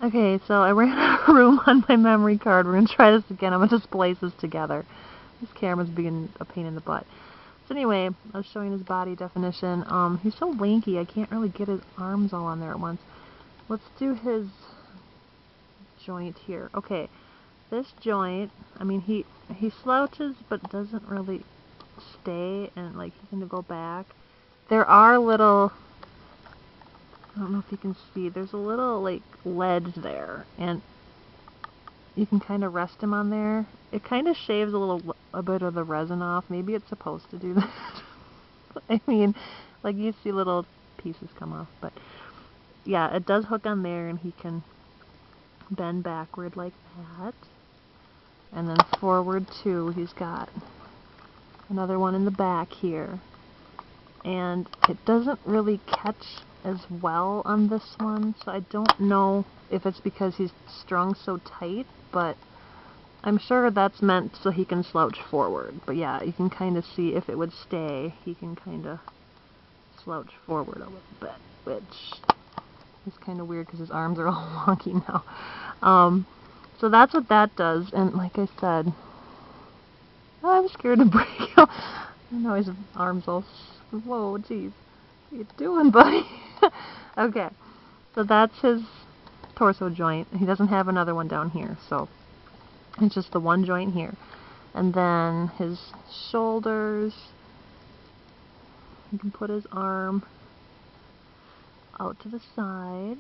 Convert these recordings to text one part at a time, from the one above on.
Okay, so I ran out of room on my memory card. We're going to try this again. I'm going to splice this together. This camera's being a pain in the butt. So anyway, I was showing his body definition. He's so lanky, I can't really get his arms all on there at once. Let's do his joint here. Okay, this joint, I mean, he slouches, but doesn't really stay, and like he's going to go back. There are little, I don't know if you can see, there's a little like ledge there, and you can kind of rest him on there. It kind of shaves a bit of the resin off. Maybe it's supposed to do that. I mean, like you see little pieces come off, but yeah, it does hook on there, and he can bend backward like that, and then forward too. He's got another one in the back here, and it doesn't really catch as well on this one, so I don't know if it's because he's strung so tight, but I'm sure that's meant so he can slouch forward. But yeah, you can kind of see if it would stay, he can kind of slouch forward a little bit, which is kind of weird because his arms are all wonky now. So that's what that does, and like I said, I'm scared to break him. Now his arms all, whoa, geez. What are you doing, buddy? Okay, so that's his torso joint. He doesn't have another one down here, so it's just the one joint here. And then his shoulders, you can put his arm out to the side,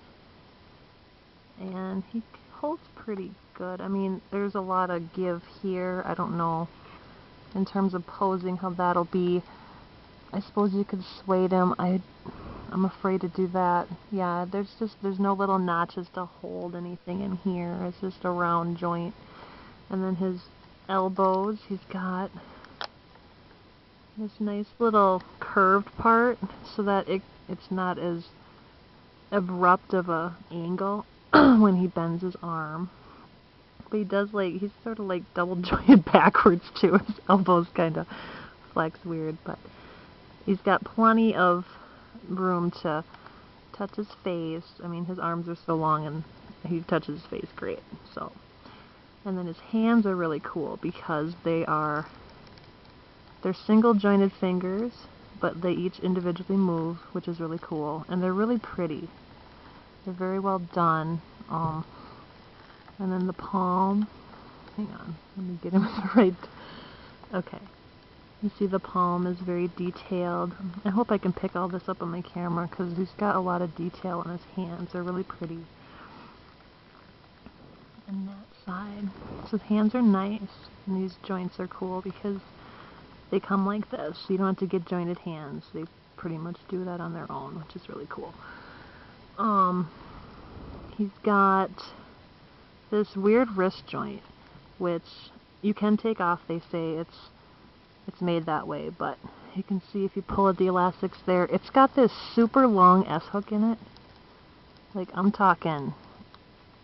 and he holds pretty good. I mean, there's a lot of give here. I don't know in terms of posing how that'll be. I suppose you could sway them. I'm afraid to do that. Yeah, there's no little notches to hold anything in here. It's just a round joint. And then his elbows, he's got this nice little curved part so that it's not as abrupt of a angle when he bends his arm. But he does he's sort of like double jointed backwards too. His elbows kind of flex weird, but he's got plenty of room to touch his face. I mean, his arms are so long and he touches his face great. So, and then his hands are really cool because they're single jointed fingers, but they each individually move, which is really cool, and they're really pretty. They're very well done. And then the palm, hang on, let me get him right. Okay. You see the palm is very detailed. I hope I can pick all this up on my camera because he's got a lot of detail on his hands. They're really pretty. And that side. So his hands are nice, and these joints are cool because they come like this. You don't have to get jointed hands. They pretty much do that on their own, which is really cool. He's got this weird wrist joint, which you can take off. They say it's made that way, but you can see if you pull at the elastics there, it's got this super long S-hook in it. Like, I'm talking,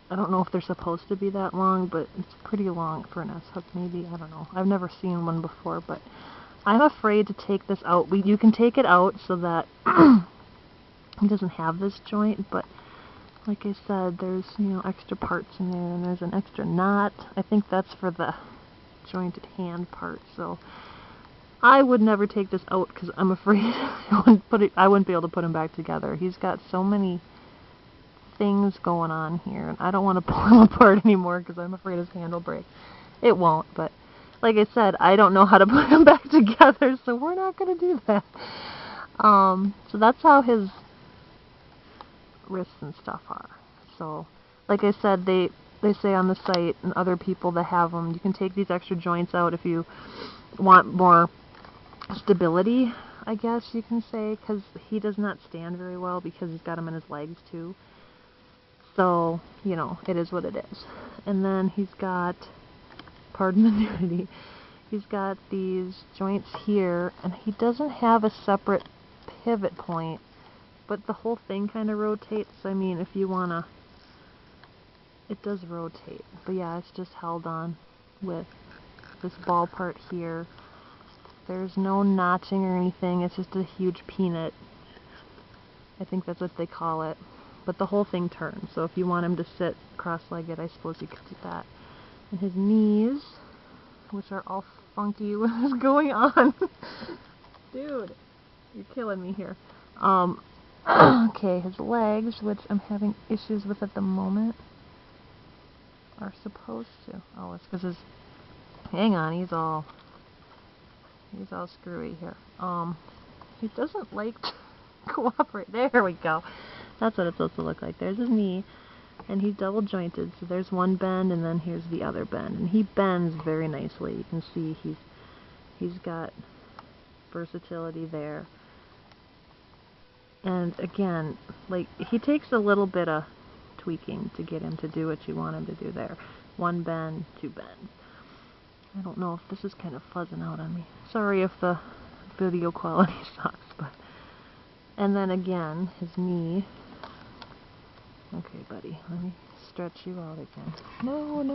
I don't know if they're supposed to be that long, but it's pretty long for an S-hook maybe. I don't know. I've never seen one before, but I'm afraid to take this out. You can take it out so that it doesn't have this joint, but like I said, there's, extra parts in there, and there's an extra knot. I think that's for the jointed hand part, so I would never take this out because I'm afraid I wouldn't be able to put him back together. He's got so many things going on here, and I don't want to pull him apart anymore because I'm afraid his hand will break. It won't, but like I said, I don't know how to put him back together, so we're not going to do that. So that's how his wrists and stuff are. So, like I said, they say on the site, and other people that have them, you can take these extra joints out if you want more stability, I guess you can say, because he does not stand very well because he's got them in his legs too. So, it is what it is. And then he's got, pardon the nudity, he's got these joints here, and he doesn't have a separate pivot point, but the whole thing kind of rotates. I mean, if you want to, it does rotate. But yeah, it's just held on with this ball part here. There's no notching or anything. It's just a huge peanut. I think that's what they call it. but the whole thing turns. So if you want him to sit cross-legged, I suppose you could do that. And his knees, which are all funky. What is going on? Dude, you're killing me here. Okay, his legs, which I'm having issues with at the moment, are supposed to. Oh, it's because his... Hang on, he's all screwy here. He doesn't like to cooperate. There we go. That's what it's supposed to look like. There's his knee, and he's double jointed. So there's one bend, and then here's the other bend, and he bends very nicely. You can see he's got versatility there. And again, like, he takes a little bit of tweaking to get him to do what you want him to do there. One bend, two bends. I don't know if this is kind of fuzzing out on me. Sorry if the video quality sucks, but... And then again, his knee. Okay, buddy, let me stretch you out again. No, no.